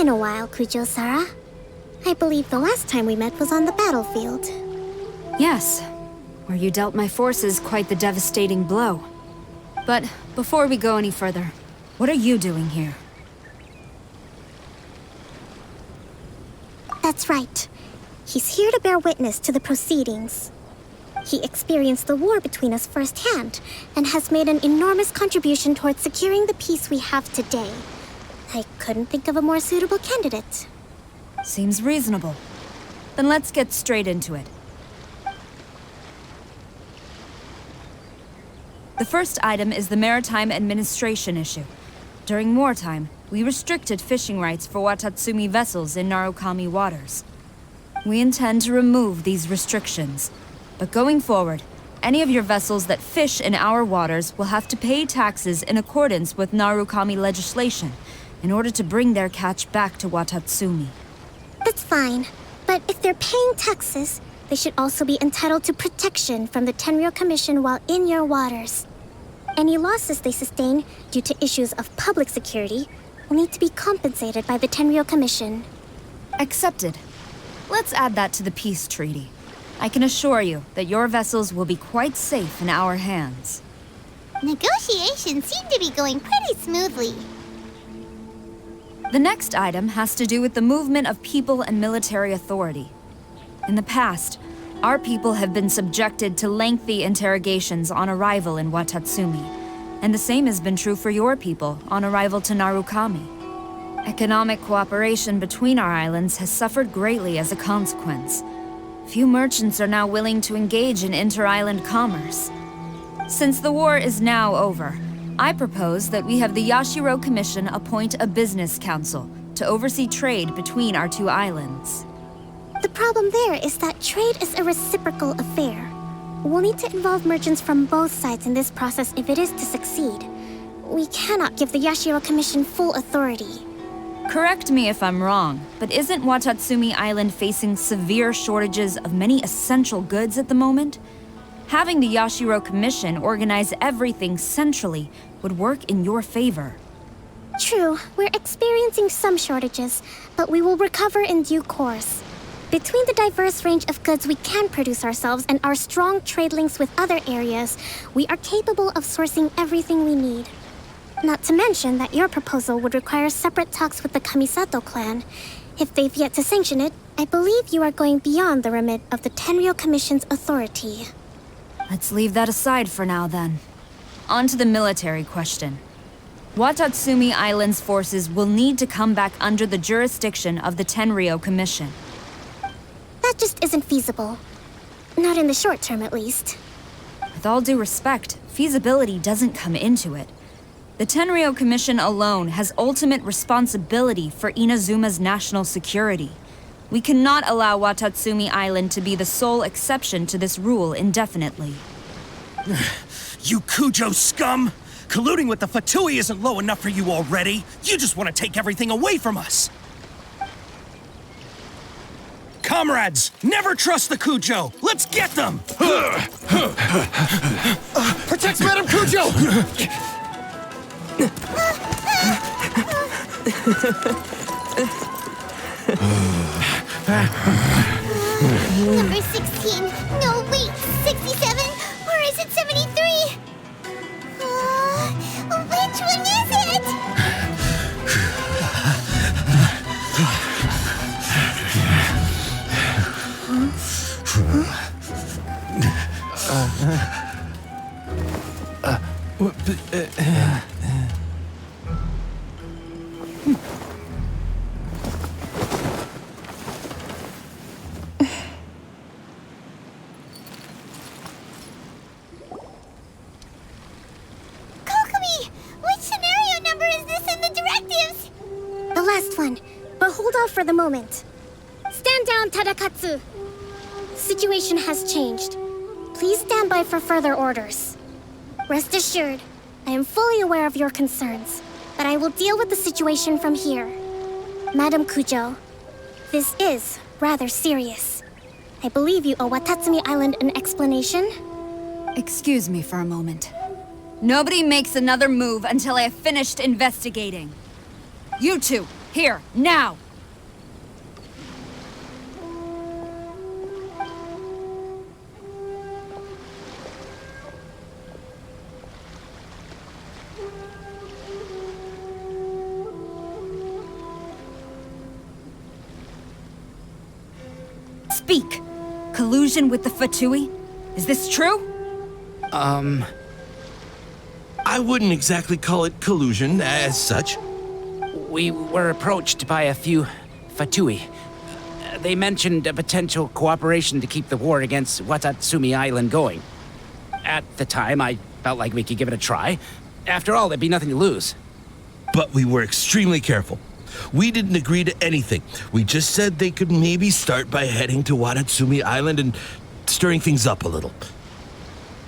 been a while, Kujo-Sara. I believe the last time we met was on the battlefield. Yes, where you dealt my forces quite the devastating blow. But before we go any further, what are you doing here? That's right. He's here to bear witness to the proceedings. He experienced the war between us firsthand, and has made an enormous contribution towards securing the peace we have today. I couldn't think of a more suitable candidate. Seems reasonable. Then let's get straight into it. The first item is the maritime administration issue. During wartime, we restricted fishing rights for Watatsumi vessels in Narukami waters. We intend to remove these restrictions, but going forward, any of your vessels that fish in our waters will have to pay taxes in accordance with Narukami legislation in order to bring their catch back to Watatsumi. That's fine, but if they're paying taxes, they should also be entitled to protection from the Tenryou Commission while in your waters. Any losses they sustain due to issues of public security will need to be compensated by the Tenryou Commission. Accepted. Let's add that to the peace treaty. I can assure you that your vessels will be quite safe in our hands. Negotiations seem to be going pretty smoothly. The next item has to do with the movement of people and military authority. In the past, our people have been subjected to lengthy interrogations on arrival in Watatsumi, and the same has been true for your people on arrival to Narukami. Economic cooperation between our islands has suffered greatly as a consequence. Few merchants are now willing to engage in inter-island commerce. Since the war is now over, I propose that we have the Yashiro Commission appoint a business council to oversee trade between our two islands. The problem there is that trade is a reciprocal affair. We'll need to involve merchants from both sides in this process if it is to succeed. We cannot give the Yashiro Commission full authority. Correct me if I'm wrong, but isn't Watatsumi Island facing severe shortages of many essential goods at the moment? Having the Yashiro Commission organize everything centrally would work in your favor. True, we're experiencing some shortages, but we will recover in due course. Between the diverse range of goods we can produce ourselves and our strong trade links with other areas, we are capable of sourcing everything we need. Not to mention that your proposal would require separate talks with the Kamisato clan. If they've yet to sanction it, I believe you are going beyond the remit of the Tenryou Commission's authority. Let's leave that aside for now, then. On to the military question. Watatsumi Island's forces will need to come back under the jurisdiction of the Tenryou Commission. That just isn't feasible. Not in the short term, at least. With all due respect, feasibility doesn't come into it. The Tenryou Commission alone has ultimate responsibility for Inazuma's national security. We cannot allow Watatsumi Island to be the sole exception to this rule indefinitely. You Kujo scum! Colluding with the Fatui isn't low enough for you already. You just want to take everything away from us. Comrades, never trust the Kujo! Let's get them! Protect Madame Kujo! Number 16. No, wait. 67? Or is it 73? Which one is it? Kokomi! Which scenario number is this in the directives? The last one, but hold off for the moment. Stand down, Tadakatsu. Situation has changed. Please stand by for further orders. Rest assured, I am fully aware of your concerns, but I will deal with the situation from here. Madam Kujo, this is rather serious. I believe you owe Watatsumi Island an explanation. Excuse me for a moment. Nobody makes another move until I have finished investigating. You two, Here, now! Speak! Collusion with the Fatui? Is this true? I wouldn't exactly call it collusion as such. We were approached by a few Fatui. They mentioned a potential cooperation to keep the war against Watatsumi Island going. At the time, I felt like we could give it a try. After all, there'd be nothing to lose. But we were extremely careful. We didn't agree to anything. We just said they could maybe start by heading to Watatsumi Island and stirring things up a little.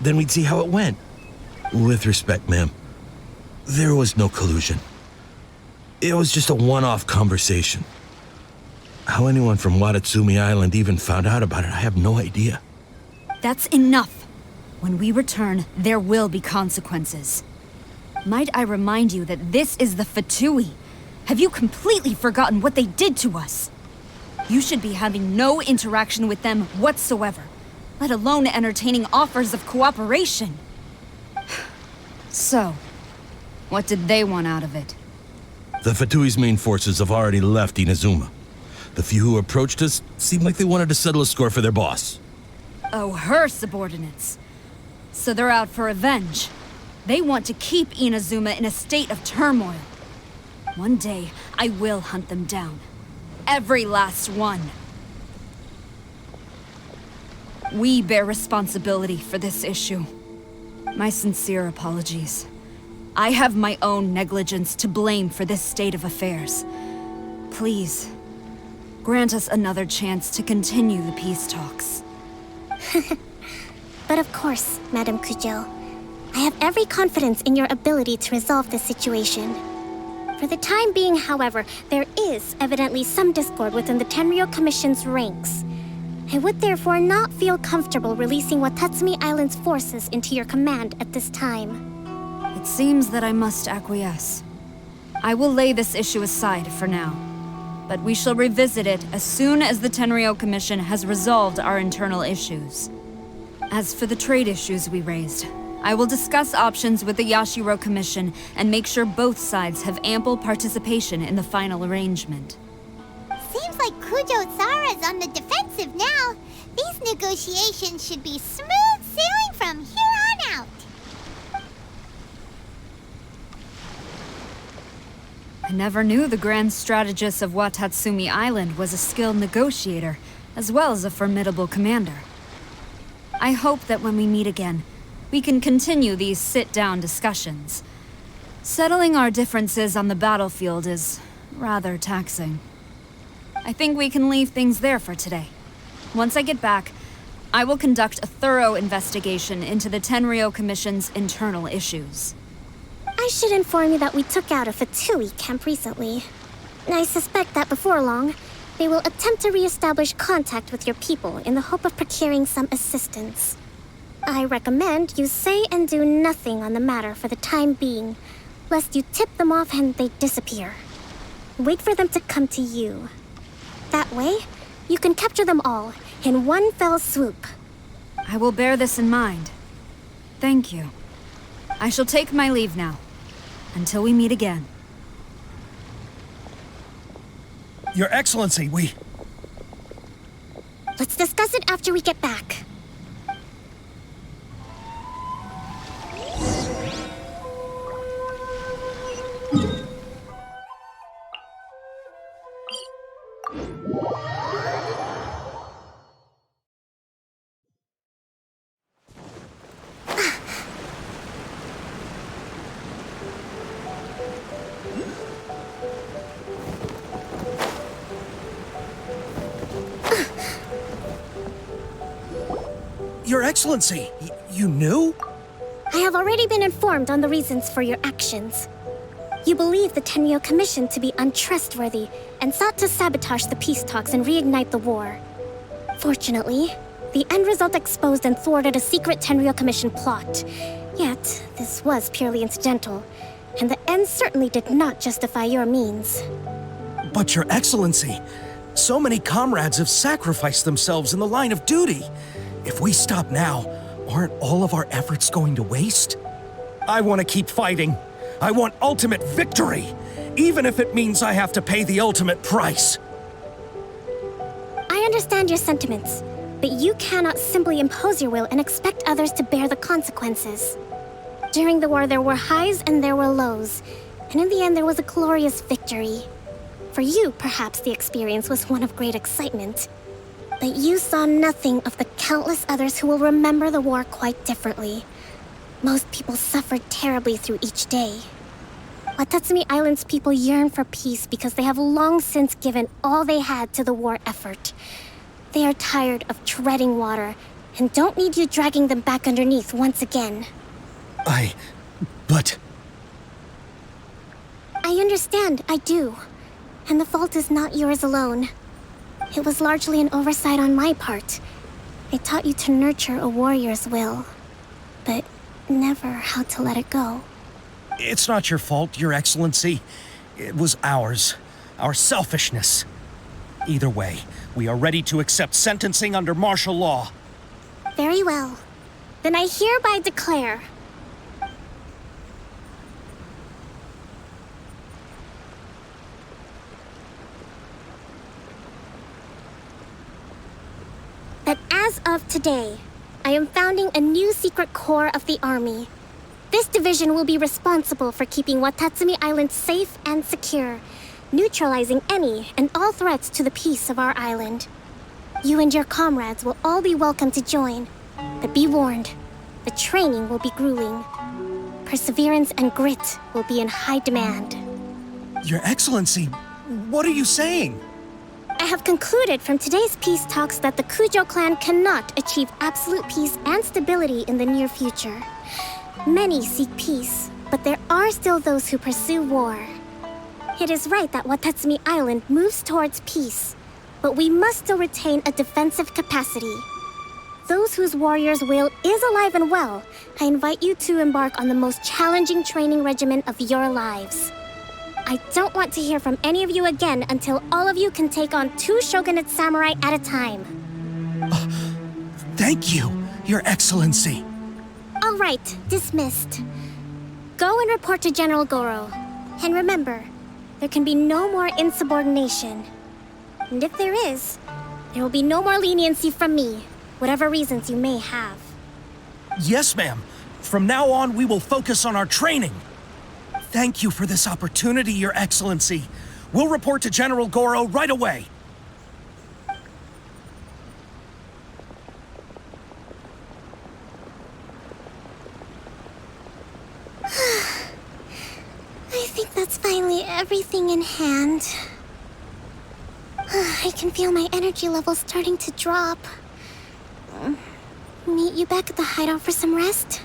Then we'd see how it went. With respect, ma'am, there was no collusion. It was just a one-off conversation. How anyone from Watatsumi Island even found out about it, I have no idea. That's enough. When we return, there will be consequences. Might I remind you that this is the Fatui? Have you completely forgotten what they did to us? You should be having no interaction with them whatsoever, let alone entertaining offers of cooperation. So, what did they want out of it? The Fatui's main forces have already left Inazuma. The few who approached us seemed like they wanted to settle a score for their boss. Oh, her subordinates. So they're out for revenge. They want to keep Inazuma in a state of turmoil. One day, I will hunt them down. Every last one. We bear responsibility for this issue. My sincere apologies. I have my own negligence to blame for this state of affairs. Please, grant us another chance to continue the peace talks. But of course, Madam Kujo. I have every confidence in your ability to resolve this situation. For the time being, however, there is evidently some discord within the Tenryou Commission's ranks. I would therefore not feel comfortable releasing Watatsumi Island's forces into your command at this time. It seems that I must acquiesce. I will lay this issue aside for now, but we shall revisit it as soon as the Tenryou Commission has resolved our internal issues. As for the trade issues we raised, I will discuss options with the Yashiro Commission and make sure both sides have ample participation in the final arrangement. Seems like Kujo-sara's on the defensive now. These negotiations should be smooth sailing from here on out. I never knew the grand strategist of Watatsumi Island was a skilled negotiator, as well as a formidable commander. I hope that when we meet again, we can continue these sit-down discussions. Settling our differences on the battlefield is rather taxing. I think we can leave things there for today. Once I get back, I will conduct a thorough investigation into the Tenryou Commission's internal issues. I should inform you that we took out a Fatui camp recently. I suspect that before long, they will attempt to re-establish contact with your people in the hope of procuring some assistance. I recommend you say and do nothing on the matter for the time being, lest you tip them off and they disappear. Wait for them to come to you. That way, you can capture them all in one fell swoop. I will bear this in mind. Thank you. I shall take my leave now. Until we meet again. Your Excellency, Let's discuss it after we get back. Your Excellency, you knew? I have already been informed on the reasons for your actions. You believe the Tenryou Commission to be untrustworthy and sought to sabotage the peace talks and reignite the war. Fortunately, the end result exposed and thwarted a secret Tenryou Commission plot. Yet, this was purely incidental, and the end certainly did not justify your means. But Your Excellency, so many comrades have sacrificed themselves in the line of duty. If we stop now, aren't all of our efforts going to waste? I want to keep fighting. I want ultimate victory, even if it means I have to pay the ultimate price. I understand your sentiments, but you cannot simply impose your will and expect others to bear the consequences. During the war, there were highs and there were lows, and in the end, there was a glorious victory. For you, perhaps the experience was one of great excitement. But you saw nothing of the countless others who will remember the war quite differently. Most people suffered terribly through each day. Watatsumi Island's people yearn for peace because they have long since given all they had to the war effort. They are tired of treading water and don't need you dragging them back underneath once again. But... I understand, I do. And the fault is not yours alone. It was largely an oversight on my part. I taught you to nurture a warrior's will, but never how to let it go. It's not your fault, Your Excellency. It was ours. Our selfishness. Either way, we are ready to accept sentencing under martial law. Very well. Then I hereby declare... that as of today, I am founding a new secret corps of the army. This division will be responsible for keeping Watatsumi Island safe and secure, neutralizing any and all threats to the peace of our island. You and your comrades will all be welcome to join, but be warned, the training will be grueling. Perseverance and grit will be in high demand. Your Excellency, what are you saying? I have concluded from today's peace talks that the Kujo clan cannot achieve absolute peace and stability in the near future. Many seek peace, but there are still those who pursue war. It is right that Watatsumi Island moves towards peace, but we must still retain a defensive capacity. Those whose warrior's will is alive and well, I invite you to embark on the most challenging training regimen of your lives. I don't want to hear from any of you again until all of you can take on 2 shogunate samurai at a time. Thank you, Your Excellency. All right, dismissed. Go and report to General Goro. And remember, there can be no more insubordination. And if there is, there will be no more leniency from me, whatever reasons you may have. Yes, ma'am. From now on, we will focus on our training. Thank you for this opportunity, Your Excellency. We'll report to General Goro right away. I think that's finally everything in hand. I can feel my energy levels starting to drop. Meet you back at the hideout for some rest?